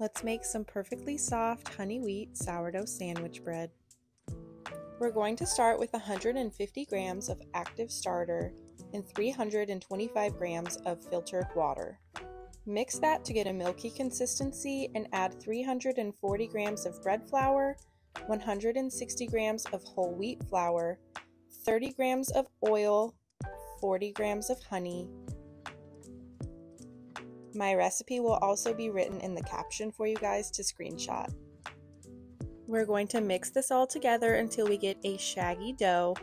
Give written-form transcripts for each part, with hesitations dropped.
Let's make some perfectly soft honey wheat sourdough sandwich bread. We're going to start with 150 grams of active starter and 325 grams of filtered water. Mix that to get a milky consistency and add 340 grams of bread flour, 160 grams of whole wheat flour, 30 grams of oil, 40 grams of honey. My recipe will also be written in the caption for you guys to screenshot. We're going to mix this all together until we get a shaggy dough.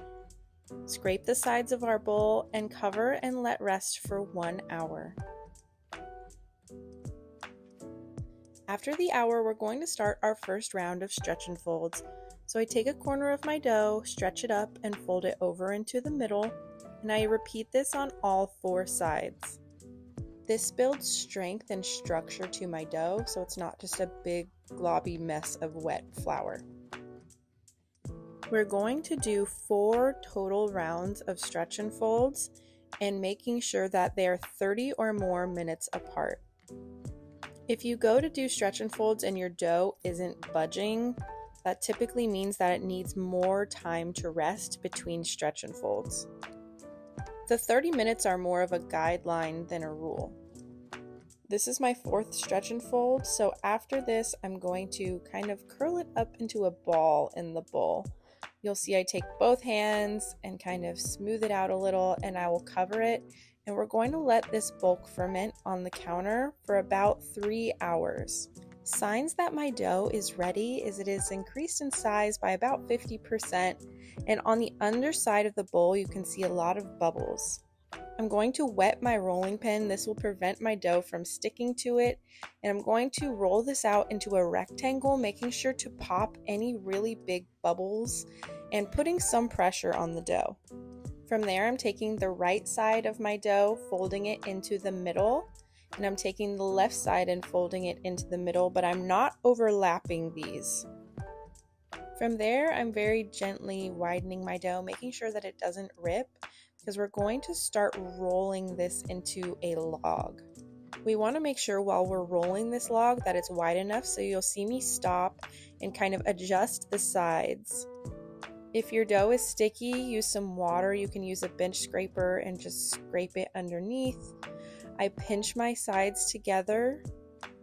Scrape the sides of our bowl and cover and let rest for 1 hour. After the hour, we're going to start our first round of stretch and folds. So I take a corner of my dough, stretch it up, and fold it over into the middle, and I repeat this on all 4 sides. This builds strength and structure to my dough, so it's not just a big globby mess of wet flour. We're going to do 4 total rounds of stretch and folds and making sure that they're 30 or more minutes apart. If you go to do stretch and folds and your dough isn't budging, that typically means that it needs more time to rest between stretch and folds. The 30 minutes are more of a guideline than a rule. This is my 4th stretch and fold, so after this I'm going to kind of curl it up into a ball in the bowl. You'll see I take both hands and kind of smooth it out a little, and I will cover it, and we're going to let this bulk ferment on the counter for about 3 hours. Signs that my dough is ready is it is increased in size by about 50%, and on the underside of the bowl you can see a lot of bubbles. I'm going to wet my rolling pin. This will prevent my dough from sticking to it, and I'm going to roll this out into a rectangle, making sure to pop any really big bubbles and putting some pressure on the dough. From there, I'm taking the right side of my dough, folding it into the middle, and I'm taking the left side and folding it into the middle, but I'm not overlapping these. From there, I'm very gently widening my dough, making sure that it doesn't rip, because we're going to start rolling this into a log. We want to make sure while we're rolling this log that it's wide enough, so you'll see me stop and kind of adjust the sides. If your dough is sticky, use some water. You can use a bench scraper and just scrape it underneath. I pinch my sides together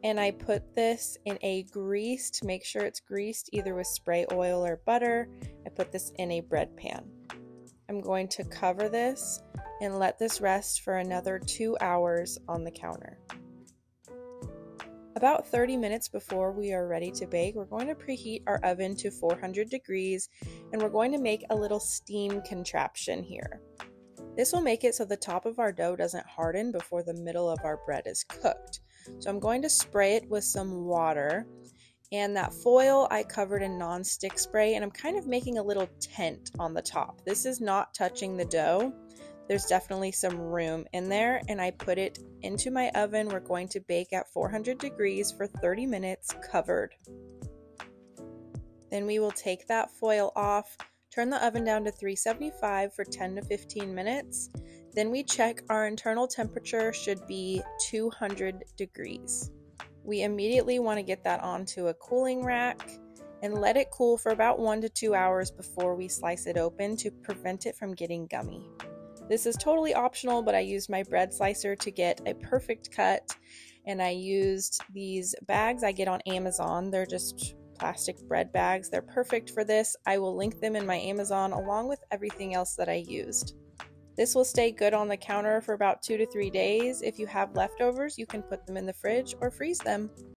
and I put this in a greased, make sure it's greased either with spray oil or butter. I put this in a bread pan. I'm going to cover this and let this rest for another 2 hours on the counter. About 30 minutes before we are ready to bake, we're going to preheat our oven to 400 degrees, and we're going to make a little steam contraption here. This will make it so the top of our dough doesn't harden before the middle of our bread is cooked. So I'm going to spray it with some water, and that foil I covered in non-stick spray, and I'm kind of making a little tent on the top. This is not touching the dough. There's definitely some room in there, and I put it into my oven. We're going to bake at 400 degrees for 30 minutes covered. Then we will take that foil off, turn the oven down to 375 for 10 to 15 minutes. Then we check our internal temperature should be 200 degrees. We immediately want to get that onto a cooling rack and let it cool for about 1 to 2 hours before we slice it open to prevent it from getting gummy. This is totally optional, but I used my bread slicer to get a perfect cut, and I used these bags I get on Amazon. They're just plastic bread bags. They're perfect for this. I will link them in my Amazon along with everything else that I used. This will stay good on the counter for about 2 to 3 days. If you have leftovers, you can put them in the fridge or freeze them.